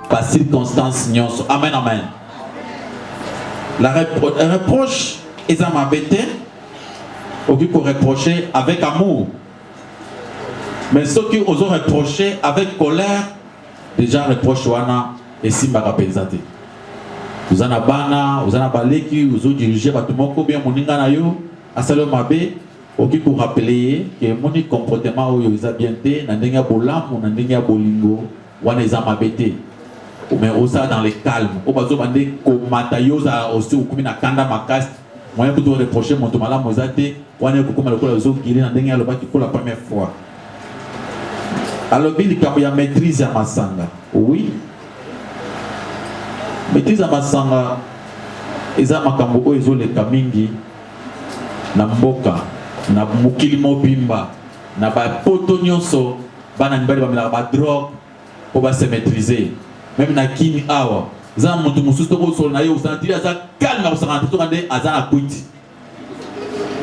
par circonstance nyonso. Amen, amen. La reproche est à m'embêter. Au lieu qu'on reprocher avec amour. Mais ceux qui osent reprocher avec colère, déjà reproche wana et simba pensate. Vous en abana, vous en abaleki, vous en dirigez pas tout le monde bien moninga na yo, asalo mabe, oki pour rappeler que mon comportement où ils a bien été, na ndenga bolam, na ndenga bolingo, wana ils a mabete. Mais aussi dans le calme, au bazo bande komata yo za aussi ou kumina kanda makas, moyen pour te reprocher mon tomala mozate, wana ko comme le ko zo gili na ndenga lo ba ki pour la première fois. Alors il y a maîtrise à masanga. Oui. Maîtrise à masanga. Eza makambo o ezo le kamingi na mboka na mukili mobimba na ba poto nyonso bana mbali ba mela ba drogue pour ba se maîtriser. Même na kini awa. Za muntu mususu to ko solo na yo sentira za calme na sentira to kande azana kwiti.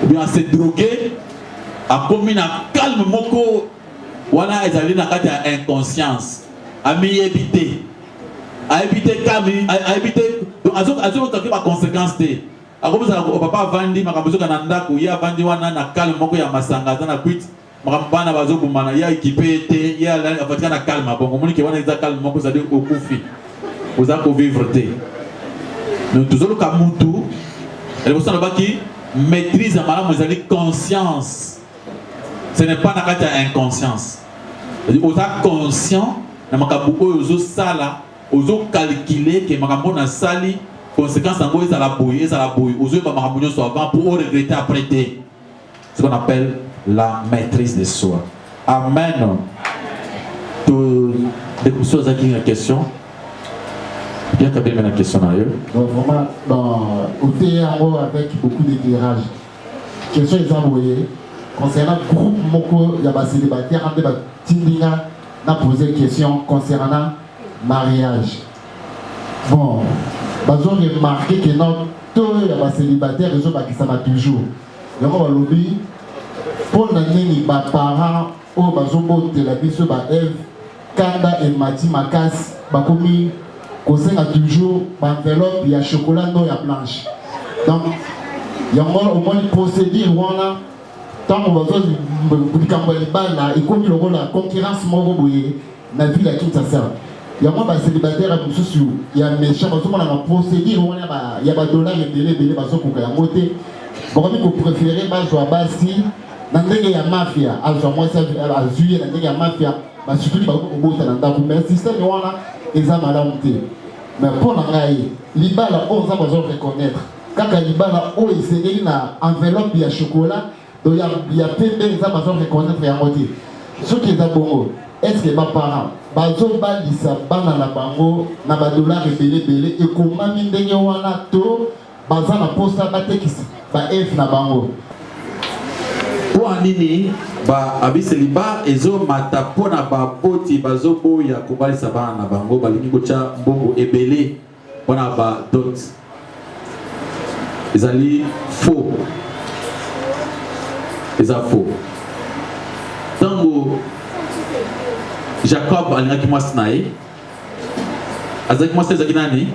Ou bien se droguer a commis na calme moko. Wana ezali na kati ya inconscience ami éviter a éviter kami a éviter donc azo toki ba conséquence te akobuza ko papa vandi makabuzo kana ndako ya vandi wana na calme moko ya masanga na quit makambana bazo bumana ya équipé te ya la afatika na calme bongo moni ke wana eza calme moko za de okufi oza ko vivre te nous tozolo kamutu elle bossa baki maîtrise malamu ezali conscience. Ce n'est pas dans la inconscience. Vous êtes conscient, vous êtes sala, vous êtes calculé que vous êtes sali, conséquence en gros, vous la bouille, vous êtes avant pour regretter après. Ce qu'on appelle la maîtrise de soi. Amen. Des choses qui ont une question. Bien qu'il y ait une question d'ailleurs. Donc vraiment, au théâtre avec beaucoup d'éclairage. Question est envoyée. Concernant le groupe Moko, il y a des célibataires, il a posé une question concernant le mariage. Bon, ils ont remarqué que non, tous les célibataires, ils ont toujours. Il y a un lobby pour les parents, ils ont Eve, Kanda et Mati Makas, ils ont toujours enveloppe, il y a chocolat, il y a blanche. Donc, il y a au moins une procédure. Tant qu'on va faire et comme la concurrence la ville à Kinshasa. Il y a un célibataire il y a un méchant, il y a un procédure, il y a un dollar et il y a un côté. Bon, vous préférez il y a mafia, il y a mafia, surtout mais le système est mais pour l'Ibala, on va reconnaître. Quand l'Ibala, on essaie une enveloppe, il y a chocolat. Donc il y a plein de gens qui reconnaître et à moitié. Ce qui est d'abord, est-ce que mes parents, bazo balisa bana na bango na badola rebele et comment mindenge wana to baza na posta batekisi ba F na bango. Pour anini ba abiseliba ezo matapo na ba poti bazo boya kobalisa bana na bango balingi kocha mbongo ebele pona ba dot. Ezali faux. C'est faux. Tango Jacob alingaki mwasi na ye azaki mwasi ezaki nani?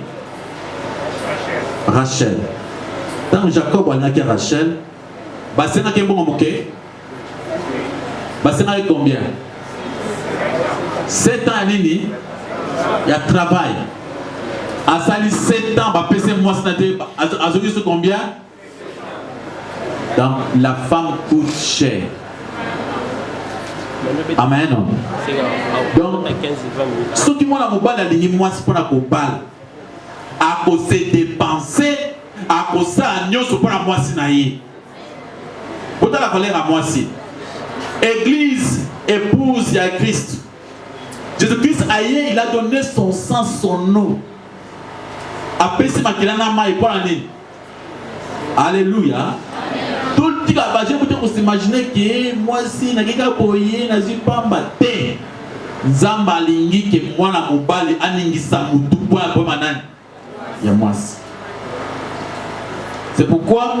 Rachel. Tango Jacob alingaki Rachel basengaki mbongo moke basengaki combien? 7 ans nini? Ya travail. Asali 7 ans bapese mwasi na te azoki sur combien? Donc la femme coûte cher. Amen. Donc, ce qui m'a dit, c'est que moi, c'est pour la cobale. À cause de dépenser, à cause de ça, nous sommes pour la moitié naïe. Pour la valeur à moitié. Église, épouse, il y a Christ. Jésus-Christ, il a donné son sang, son eau. Après, c'est ma kilana et pour l'année. Alléluia. Tout le temps, vous imaginez que moi, si je ne suis pas battu, Zamba lingi que moi, na mobile, aningi samutu, pour la manan. Il y a moi. C'est pourquoi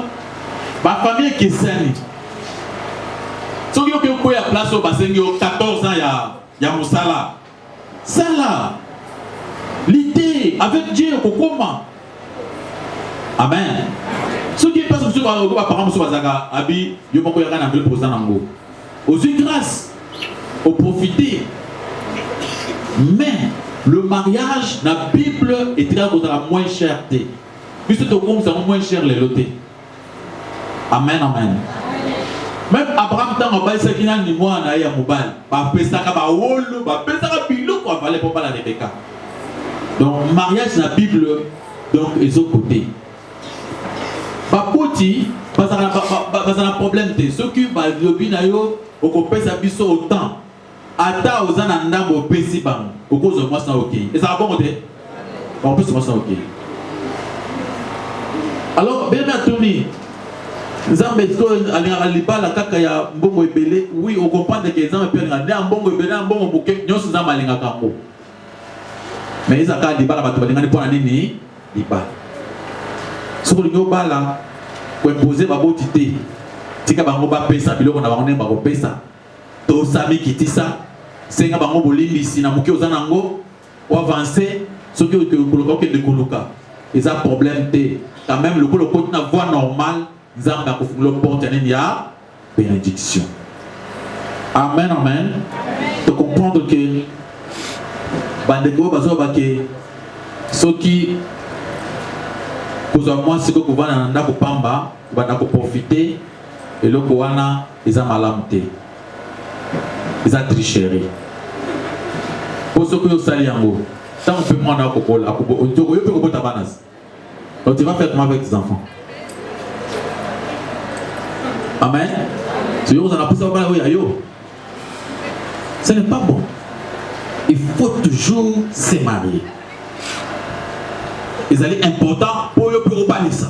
ma famille qui s'est si vous avez la place au bassin, 14 ans, il y a Moussala. Ça là, te avec Dieu okokoma. Amen. Ce qui passe sur par exemple sur Bazaga abi yo moko yaka na mbele posa nango. Aux grâce au profiter. Mais le mariage, la Bible est très la moins chère. Puisque tu as moins cher les lotés. Amen, amen. Même Abraham, tant que tu as dit que tu as dit que tu as dit que tu as. Donc, mariage, la Bible, donc, ils ont côté. Pas petit, pas un problème. Ceux qui ont autant. Ata ozana ndambo pesi bang okozo mwasa ok ezala bon côté on peut se mwasa ok alors bien atoni nzambe ko alinga libala kaka ya mbongo ebele oui on comprend que nzambe pe alinga mbongo ebele mbongo buke nyonso nzambe alinga kango mais ezaka libala bato balinga ni pona nini libala soko lingo bala ko imposer baboti te tika bango ba pesa biloko na bango ne ba ko pesa to sami kitisa senga bango bolimbisi na muke ozana ngo o avancer ce que koloka ke de koloka eza problème te quand même le koloko na voie normale nzamba ko fungula porte ya bénédiction. Amen, amen. De comprendre que bandeko bazo bake soki kozwa mwasi ko kovana na ndako pamba banda ko profiter eloko wana eza malamu te. Ils ont tricherie. Pour ce que vous savez, tant on peut prendre un cocol, donc tu vas faire comment avec tes enfants. Amen. Ce n'est pas bon. Il faut toujours se marier. Ils allaient important pour eux pour baliser.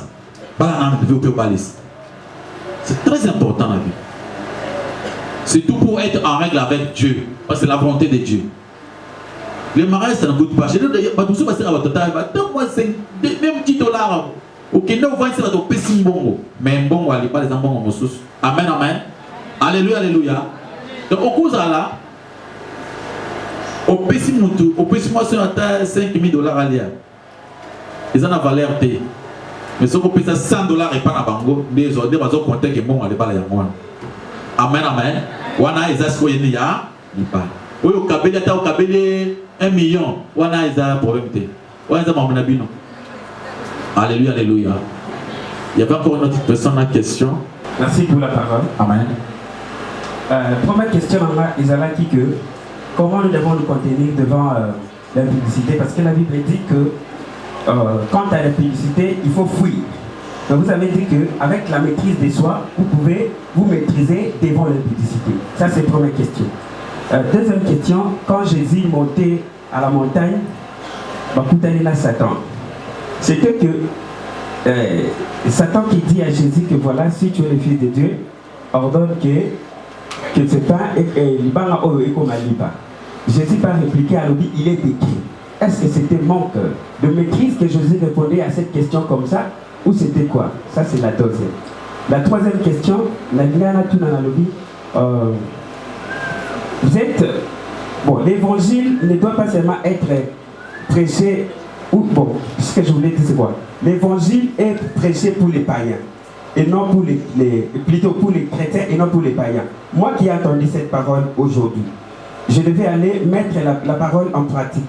C'est très important la vie. C'est tout pour être en règle avec Dieu. Parce que c'est la volonté de Dieu. Le mariage, ça ne coûte pas. Je dis, même petit dollar. Ok, nous voyons ça dans le bongo. Mais bon, on ne pas les enfants en sous. Amen, amen. Alléluia, alléluia. Donc, au cours de là, au pessim, au pessim, moi, c'est 5 000 dollars à l'heure. Ils ont la valeur. Mais si on paye $100 et pas à bango, les autres, ils vont compter que bon, on ne pas les avoir. Amen, amen. Wana ezasko yeni ya lipa. Oyo kabeli ata okabeli 1 million. Wana eza problème te. Wana eza mamuna bino. Alléluia, alléluia. Il y avait encore une autre personne en question. Merci pour la parole. Amen. Première question, Isala qui que comment nous devons nous contenir devant la publicité, parce que la Bible dit que quant à la publicité, il faut fuir. Donc vous avez dit qu'avec la maîtrise de soi, vous pouvez vous maîtriser devant la publicité. Ça, c'est la première question. Deuxième question, quand Jésus montait à la montagne, là Satan. C'était que Satan qui dit à Jésus que voilà, si tu es le Fils de Dieu, ordonne que ce pain est liban et comme liba. Jésus par répliquer à lui, il est écrit. Est-ce que c'était manque de maîtrise que Jésus répondait à cette question comme ça? Ou c'était quoi? Ça, c'est la deuxième. La troisième question, vous êtes... Bon, l'évangile ne doit pas seulement être prêché... Ou, bon, ce que je voulais dire, c'est quoi? L'évangile est prêché pour les païens. Et non pour plutôt pour les chrétiens et non pour les païens. Moi qui ai entendu cette parole aujourd'hui, je devais aller mettre la parole en pratique.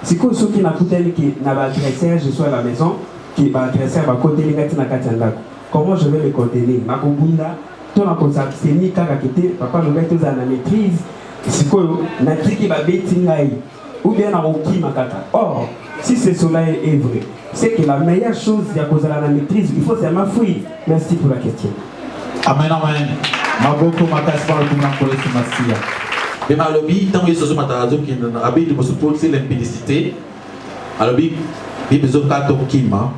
C'est quoi ceux qui n'ont pas agressé, je suis à la maison, qui va agresser ma côté négatif na katanga. Comment je vais le contenir? Ma kobunda, tout na kosa c'est ni kaka kete, papa le mettre dans la maîtrise. C'est quoi na tiki ba betingai ou bien na oki makaka. Or, si ce cela est vrai, c'est que la meilleure chose c'est à cause de la maîtrise, il faut seulement fuir. Merci pour la question. Amen, amen. Maboko makasi par le monde pour les masia. Et ma lobby tant que ce matarazo qui n'a habité de se poser l'impudicité. Alors bi besoin ka tokima.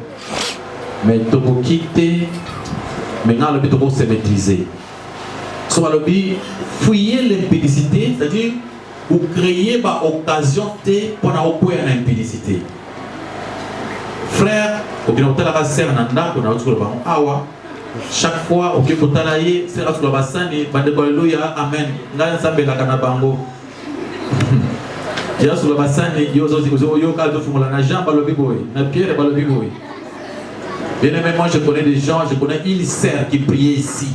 Mais tokite maintenant le but se maîtriser. Sur le but fouiller l'impudicité, c'est-à-dire vous créez une occasion pour avoir une impudicité. Frère, au Guinée la sœur nanda qu'on a autour de awa. Chaque fois au Guinée talaye c'est la sur la bassin et bande alléluia amen. Ngana sambe la kana bango. ya sur le bassin yo caldo fumula na Jean balobi boy na Pierre balobi boy. Bien aimé, moi je connais des gens, je connais une sœur qui priait ici.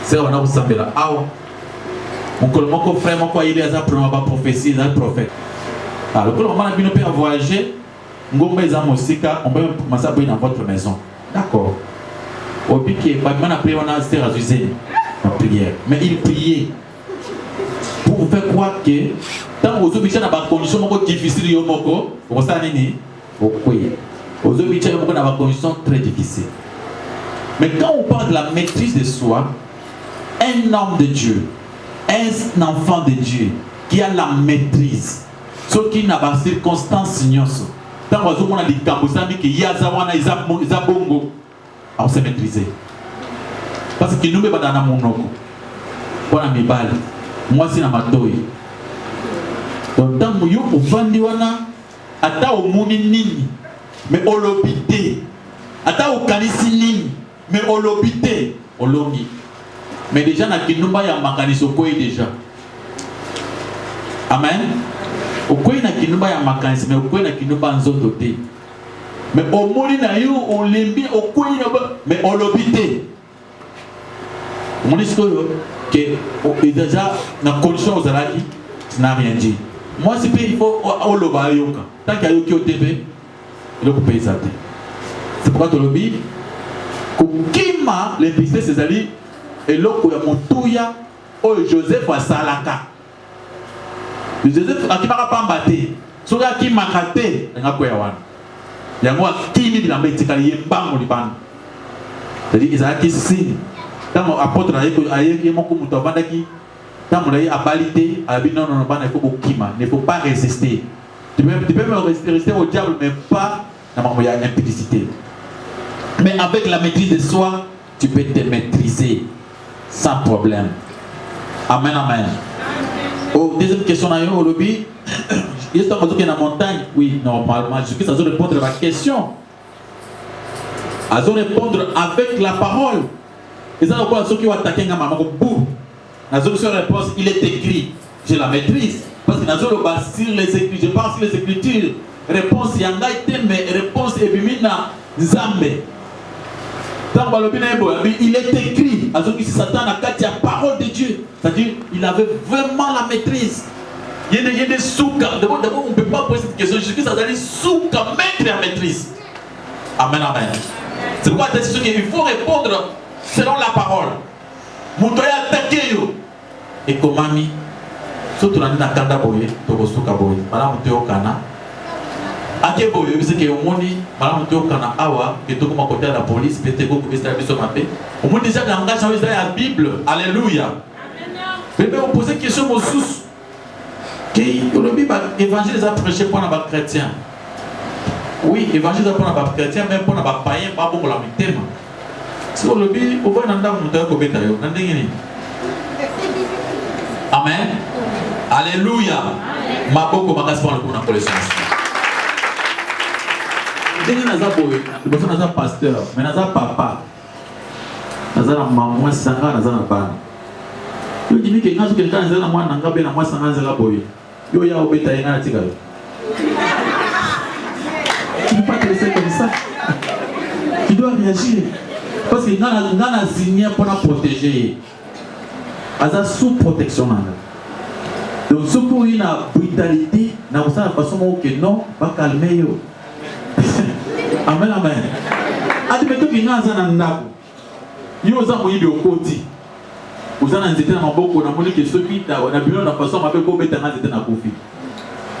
C'est on a vous là. Ah, mon frère, mon frère, il est à la prophétie, il est prophète. Alors, quand on a bien pu voyager, on peut commencer à prier dans votre maison. D'accord. Au piqué, pas mal après on a sœur Azuzé en prière, mais il priait pour faire quoi que tant aux obéissants dans des conditions difficiles, yomoko, on s'en est au couille. Aux obéissants dans des conditions très difficiles. Mais quand on parle de la maîtrise de soi, un homme de Dieu, un enfant de Dieu qui a la maîtrise, ce qui n'a pas de circonstances, tant qu'on a des cambousami qui y a zawana izabongo, on sait maîtriser. Parce que nous ne sommes pas dans mon nom. Pour la mibale, moi c'est dans ma toy. Donc tant que nous au vandiwana, ata au muni nini, mais au lobité, ata au kanisi nini, mais au lobité, au longi. Mais déjà, na kinumba ya makanisi okoi déjà. Amen. Okoi na kinumba ya makanisi, mais okoi na kinumba nzoto te. Mais au moni na yo, on lembi okoi na ba, mais on l'obité. On dit que déjà, na condition aux alaki, ça n'a rien dit. Moi, c'est il faut au loba yoka. Tant qu'il y a yoki au TV, il faut payer ça. C'est pourquoi tu lobby. Kima, l'implicité, c'est ali. Et l'autre, il y a mon touya, oh Joseph à Salaka. Joseph, à qui m'a pas embatté. Sur la qui m'a raté, il y a quoi il y a moi qui m'a dit qu'il y a un bang au Liban. C'est-à-dire qu'ils ont acquis signe. Quand mon apôtre a dit qu'il y a mon coup de bandaki, quand mon a validé, il a dit non, il ne faut pas résister. Tu peux me résister au diable, mais pas dans ma impudicité. Mais avec la maîtrise de soi, tu peux te maîtriser. Sans problème. Amen, amen. Oh, deuxième question, au lobby. Il y a dans la montagne. Oui, normalement, je vais répondre à ma question. À répondre avec la parole. Et ça, pourquoi ceux qui ont attaqué ma maman, boum. La solution réponse, il est écrit. Je la maîtrise. Parce que dans sur les écritures, je pense sur les écritures. Réponse, il y a un mais réponse, et puis Zambé. Il est écrit à ceux qui s'attendent à la parole de Dieu. C'est-à-dire qu'il avait vraiment la maîtrise. Il y a des soukas. D'abord, on ne peut pas poser cette question. Jésus-Christ a dit soukas, maître et maîtrise. Amen, amen. C'est pourquoi il faut répondre selon la parole. Moutoya attaqué. Et comment mi surtout dans la kanda boye, togo souka boye. Madame Moutoyo Kana. Ake boye, c'est que au monde, madame Moutoyo Kana awa, que tout comme à côté de la police, peut-être que vous êtes sur ma paix. Au monde déjà l'engagement dans la Bible. Alléluia. Mais on pose une question aux sous. Que le Bible évangile a prêché pour les chrétiens. Oui, évangile pour les chrétiens, même pour les païens, pas pour la thème. Si le Bible, on va dans la montagne comme bétail. Amen. Alléluia. Ma beaucoup ma casse pour la connaissance. Dès que nous avons un pasteur, mais nous avons papa, nous avons maman, sanga, nous avons papa. Yo dis que quand quelqu'un est là, moi, n'anga bien, moi, sanga, zela boy. Yo ya obéta ina na tika. Tu ne peux pas te laisser comme ça. Tu dois réagir. Parce que n'a signé pour la protéger. Aza sous protection. Donc ce pour une brutalité, n'a pas la façon que non, pas calmer yo. Amen, amen. Admettons qu'il y a un nabo. Yo za moyi de okoti. Vous avez un état beaucoup, on a dit que ceux qui ont bien la façon avec quoi mettre un état na kofi.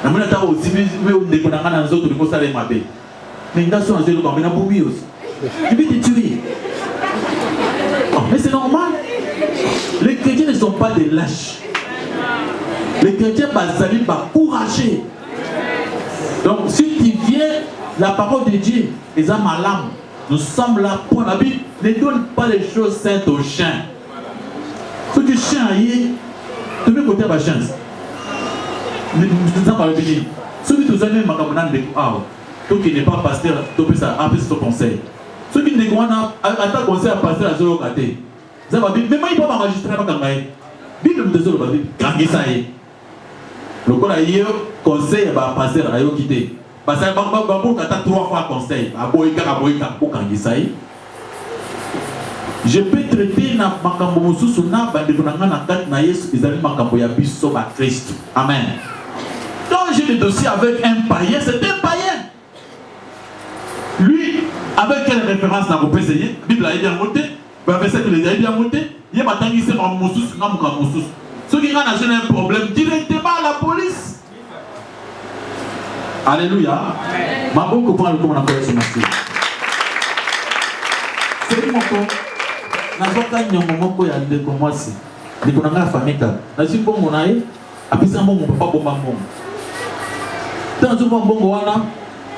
Na mona ta aussi mais on ne connaît pas dans autres niveau ça les mabé. Mais dans son zéro comme na boumi aussi. Tu veux te tuer. Oh, mais c'est normal. Les chrétiens ne sont pas des lâches. Les chrétiens basali pas courageux. Donc si tu viens la parole de Dieu, les âmes à l'âme, nous sommes là pour la Bible. Ne donne pas les choses saintes aux chiens. Si tu chien aïe, tu peux côté ma chance. Nous avons dit, ceux qui nous ont ma camarade de toi qui n'est pas pasteur, tu peux ça, après ce conseil. Ceux qui ne pas à conseil à pasteur à zéro côté. Ça va dire, mais moi il ne peut pas enregistrer ma camarade. Bible me désolé, quand il ça y est. Le qu'on a eu conseil à passer à yo quitter. Parce que Babou a 3 fois conseil. Aboïka, pour quand il s'aille. Je peux traiter na makambo mususu na bandeko na ngana kati na Yesu ezali makambo ya biso ba Christ. Amen. Quand j'ai le dossier avec un païen, c'est un païen. Lui, avec quelle référence n'a pas essayé? La Bible a bien monté, le verset que les a bien monté, il y a maintenant qui s'est en mususu, na mususu. Ceux qui ont un problème, directement à la police. Alléluia. Ma bonne comprendre comment on appelle ce monsieur. C'est mon corps. Nazoka nyongo moko ya ndeko mwasi ndeko nanga famika nazi bongo naye apesa mbongo papa bomba mbongo tanzo mbongo wana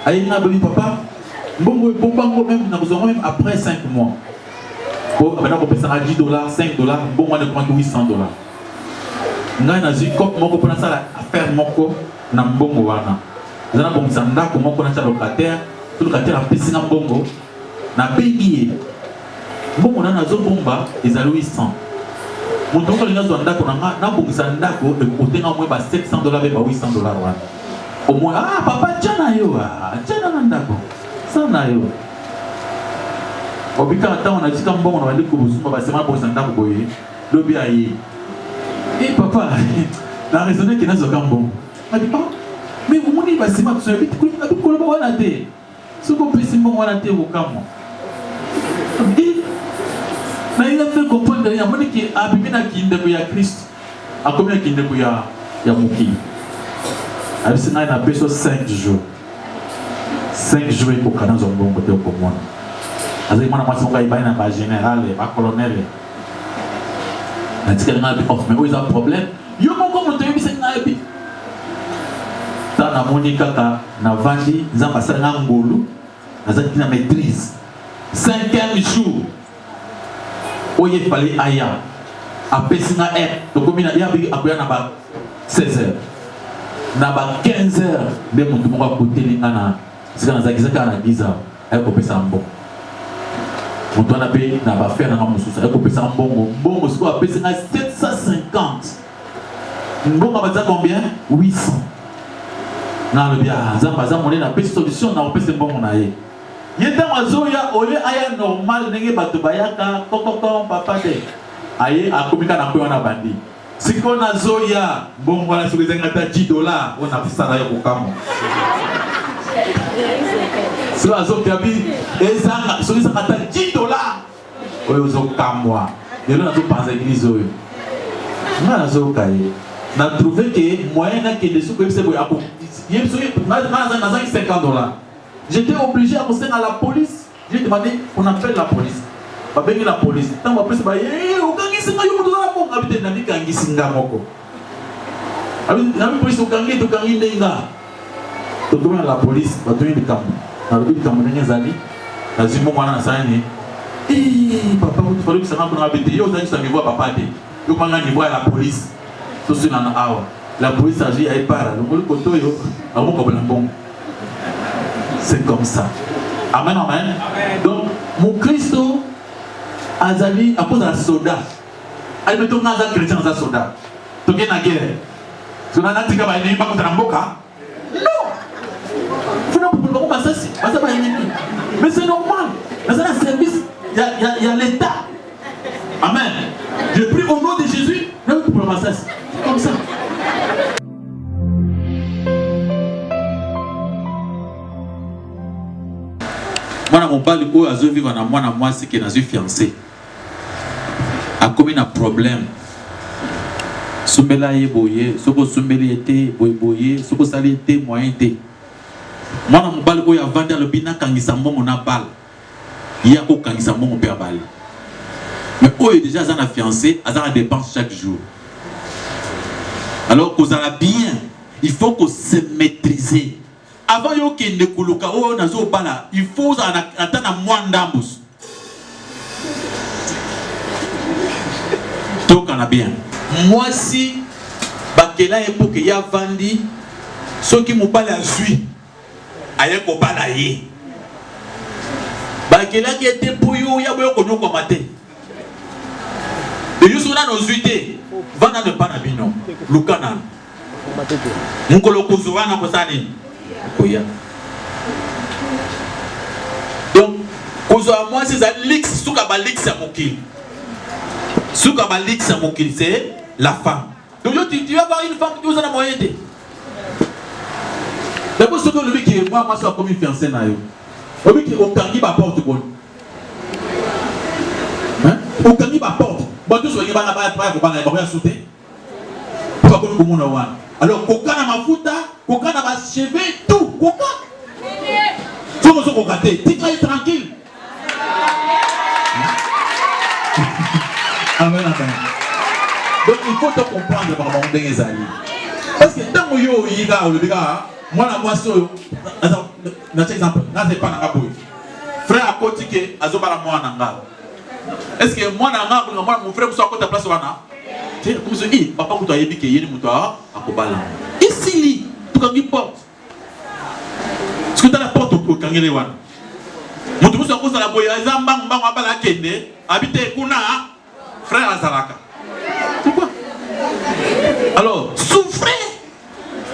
ayina beli papa mbongo bomba ngo même na besoin même après 5 mois pour abana ko pesa $10 $5 mbongo wana kwa $800 ngai nazi kop moko pona sala affaire moko na mbongo wana zana bongo sanda ko moko na sala locataire tout locataire apesa mbongo na paye. Bon, on a un bomba, ils ont 800. Mon tour, il y a un ndako, na bongisa ndako, et côté na moins $700 avec $800. Au moins, ah, papa, tchana yo, tchana ndako. Ça na yo. Au bika, on a dit comme bon, on va dire que vous avez c'est mal pour ndako boye. Le bien yi. Eh papa, la raisonné qu'il y a un bon. On a dit, oh, mais vous m'avez dit, bah c'est mal, tu as dit, tu as dit, tu as dit, ce qu'on peut, c'est bon, on a dit, au camp. Mais il a fait comprendre qu'il y a un qui a abîmé la Christ. A combien qui est ya Mouki? A dit qu'il a besoin de 5 jours. 5 jours pour qu'il y ait un bon côté pour moi. A dit qu'il y a un général, un colonel. A dit qu'il y a un mais où il y a un problème? Il y a un problème, il y a un problème. Tant na Monika, na Vandi, nous avons passé un ngolu, nous avons une maîtrise. 5e jour. Où il fallait aya a pesina donc comme il y a après na ba 16h na ba 15h de mutu moko côté lingana sika na zakisa na giza ay ko pesa mbongo mutu na pe na ba faire na mususa ay ko pesa mbongo siko a pesina 750 mbongo ba za combien 800 na le bia zamba za molé na pesa solution na pesa mbongo na ye. Yenda mazoya ole aya normal nenge bato bayaka kokoko papa de aye akomika na kwa na bandi siko na zoya bongo la soko zengata $10 ona fusana yo kokamo siko azo kabi ezanga soko zengata $10 oyo zo kamwa yelo na zo panza église oyo na zo kaye na trouver que moyen na que de soko yebse boy ako yebso na $50. J'étais obligé à passer à la police. J'ai demandé qu'on appelle la police. On appelle la police. Tant que la police m'a dit, la police va donner des cameaux. La police va donner papa, il fallait que ça m'a habité. Yo, ça me voit papa. Yo, quand on voit la police, tout ce dans la police agit à part. Le côté, yo, à mon problème bon. C'est comme ça. Amen, amen. Donc, mon Christ, Azali, à cause de la soda. Elle me tourne à la chrétien, à la soda. Tu es en guerre. Tu n'as pas de temps à non. Vous n'avez pas de temps. Mais c'est normal. Dans un service, il y a l'État. Amen. Je prie au nom de Jésus. C'est comme ça. Moi, mon père, où a vivre dans moi, c'est qu'il a fiancé. A commis un problème. Sumbela est boyé, soko sumbeli était boyé, soko sali était moyen était. Moi, mon père, où a vendu le bina kangisamo mon abal. Il y a aucun kangisamo mon père bal. Mais où est déjà un fiancé, à dépense chaque jour. Alors qu'on a bien, il faut qu'on se maîtrise. Avant yo kende kuluka o nazo bala il faut attendre mwandambus donc on a bien moi si bakela époque ya vandi ceux qui mobala azui aye ko bala ye bakela qui était pour yo ya boyo konyo ko maté de yo sona no zuité vana ne pas na bino lukana mukolo kuzuwana kosani koya. Donc kuzuwa moi c'est lix suka ba lix ya mokili. Suka ba lix ya mokili c'est la femme. Donc tu vas avoir une femme qui vous en a moyen de. D'abord ce que lui qui moi je suis comme fiancé na yo. Lui qui au kangi ba porte bonne. Hein? Au kangi ba porte. Bon tout soyez ba na ba pour ba na sauter. Pas comme comme on a. Alors koka na mafuta, koka na ba cheveux tout, koka. Faut que koka te, tu es tranquille. Amen amen. Donc il faut te comprendre par mon des amis. Parce que tant que yo yiga ou le gars, moi la moi so na exemple, na c'est pas na boy. Frère à côté que azobala moi nanga. Est-ce que moi nanga moi mon frère so à côté place wana? Tu comme ça papa ko to yebi ke yeni muto akobala. Ici li, tu quand il porte. Est-ce que tu as la porte au kangele wana? Muto muso ko sala boy azamba mbanga abala kende, habite kuna frère azalaka. Pourquoi? Alors, souffrez.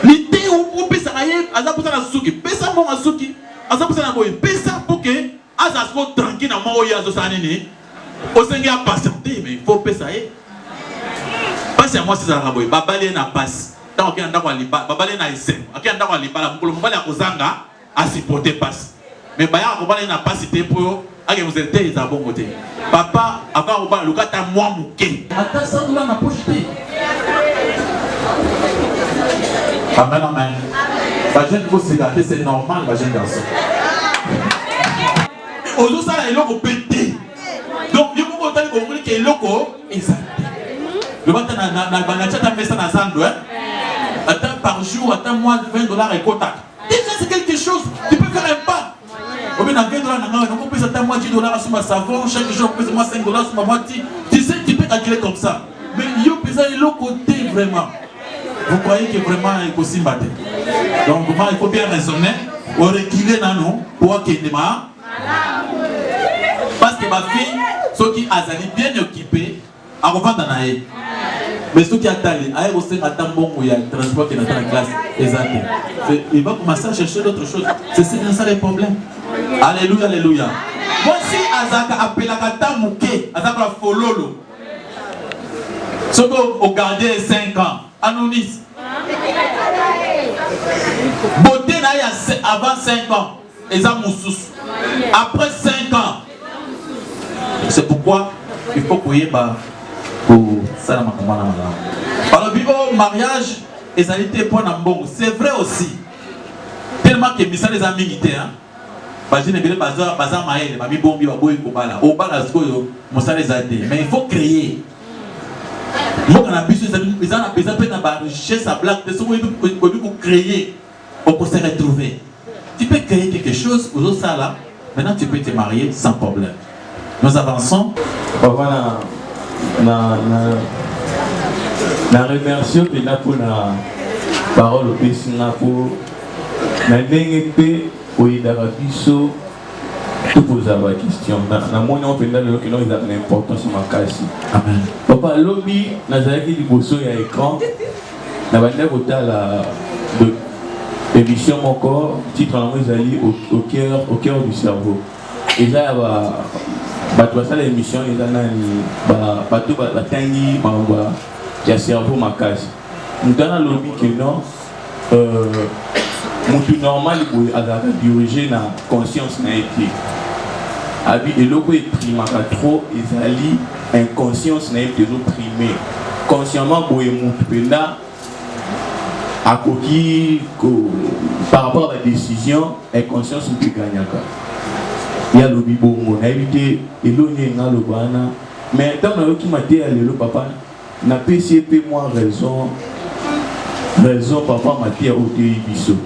L'idée où pesa aye, azapusa na suki, pesa mo suki, azapusa na boy, pesa pour que azasko tranquille na mo ya zo sanini. O sengi a patienter, mais il faut pesa aye. Passe à moi c'est ça boy, babale na passe. Tant qu'on anda kwa liba, babale na isen. Aki anda kwa liba la mukolo mobali akozanga asipote passe. Mais baya akobala na passe te pour ake vous êtes les abons côté. Papa avant obala lokata moi muke. Ata ça là na poche te. Amen amen. La jeune faut se gâter, c'est normal la jeune garçon. Aujourd'hui ça là eloko pété. Donc il faut qu'on comprendre que eloko exact. Le matin na banachata mesa na sando hein. Attends par jour, attends moins de $20 et quota. Déjà c'est quelque chose, tu peux faire un pas. Au lieu de $20 on peut attendre moi $10 sur ma savon, chaque jour on peut moi $5 sur ma moitié. Tu sais tu peux calculer comme ça. Mais yo pesa l'autre côté vraiment. Vous croyez que vraiment il faut s'y battre. Donc il faut bien raisonner, ou reculer dans nous pour qu'il ne m'a. Parce que ma fille, ceux qui azali bien occupés, à revendre dans la. Mais ceux qui attendent, aïe aussi attend bon où il y a le transport qui est dans la classe, exact. Il va commencer à chercher d'autres choses. C'est ça les problèmes. Alléluia, alléluia. Voici Azaka appelle à Katamuke, Azaka la Fololo. Ceux qui ont gardé 5 ans, Anonis. Beauté avant 5 ans, Eza Moussous. Après 5 ans. C'est pourquoi il faut qu'il y ait pour ça. Alors, au mariage, c'est vrai aussi. Tellement que les amis étaient. Mais il faut créer. Pour créer, pour se retrouver. Tu peux créer quelque chose, maintenant tu peux te marier sans problème. Nous avançons. Voilà. Na remercie que na pour la parole au Singapour na ndenge pe oidara biso tout poser la question na moni on peut dans le qu'ils ont l'importance makasi. Amen. Papa lobby nazalaki liboso ya écran na bande kotala de émission encore titre en ezali au cœur du cerveau. Et là bato basala émission eza nani bato batangi mamba ya cerveau makasi mutana lobi que non mutu normal boye azaka diriger na conscience na été abi eloko eprimaka trop ezali inconscience na été oprimé consciemment boye mutu penda akoki par rapport à la décision inconscience mutu gagnaka. Il y a le bibongo, na évité éloigné dans le bana, mais tant que qui m'a dit le papa n'a PCP moi raison papa m'a dit au biso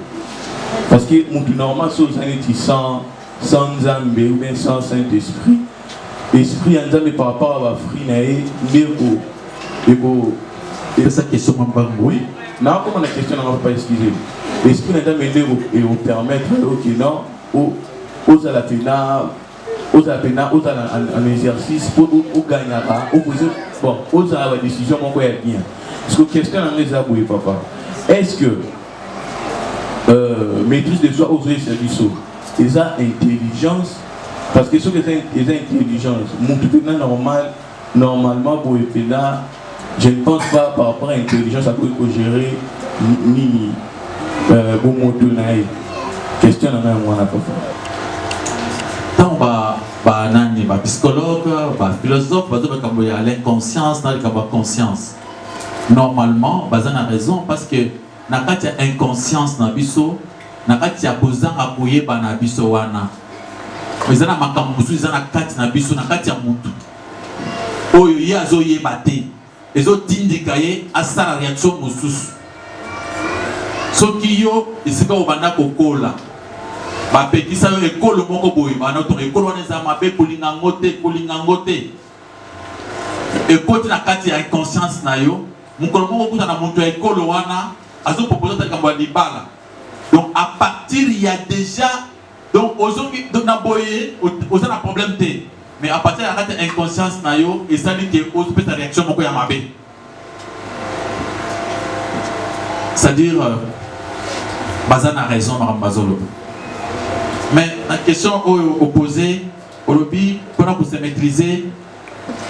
parce que mon normal chose est sans Zambé ou bien sans Saint-Esprit esprit en Zambé par rapport à la frinae négo et ça question oui non comment la question n'a pas excusé esprit en Zambé et vous permettre que non aux un exercice pour gagner bon aux la décision mon quoi bien parce que question en les aboué papa est-ce que maîtrise de soi aux services et ça intelligence parce que ce que c'est intelligence normalement pour là je ne pense pas par rapport à l'intelligence à quoi gérer ni bon moto naïf question à moi na pas tant nani psychologue philosophe a l'inconscience dans le conscience normalement baza na raison parce que na kati ya inconscience na biso na kati ya kozanga koyeba na biso wana eza na makambo mosusu eza na kati na biso na kati ya mutu oyo ye azoyeba te ezotindika ye asala réaction mosusu soki yo esika obanda kokola bapekisa yo ekolo moko boye bana to ekolo wana eza mabe kolinga ngote ekoti na kati ya inconscience na yo mukolo moko kuta na moto ya ekolo wana azo proposer ta kambo libala donc à partir il y a déjà donc aujourd'hui donc na boye oza na problème te mais à partir de la inconscience na yo et ça dit que ose peut ta réaction moko ya mabe c'est-à-dire bazana raison marambazolo mais la question opposée au lobby pendant que se maîtriser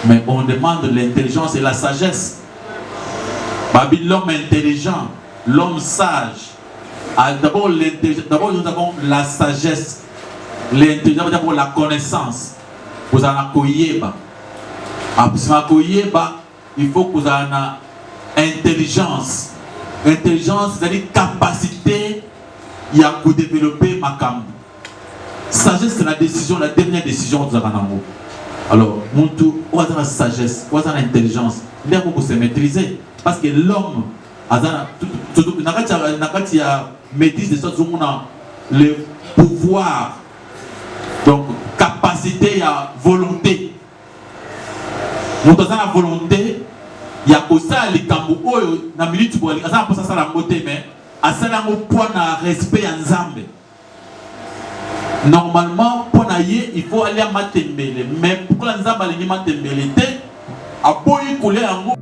mais on demande l'intelligence et la sagesse. L'homme intelligent, l'homme sage. D'abord nous avons la sagesse, l'intelligence, d'abord la connaissance. Vous en avez il faut que vous ayez intelligence. Intelligence, c'est-à-dire capacité à développer ma cam. Sagesse, c'est la décision, la dernière décision de Zaranamo. Alors, on a la sagesse, on a l'intelligence. Il faut se maîtriser. Parce que l'homme, il y a maîtrise de ça, le pouvoir, donc capacité à volonté. Nous avons la volonté, il y a ça les cambo, na minute pour aller, ça ça la moté mais à ça la point de respect en Zambé. Normalement, pour naïe, il faut aller à Matembele, mais pour la Zamba les Matembele, à boy couler en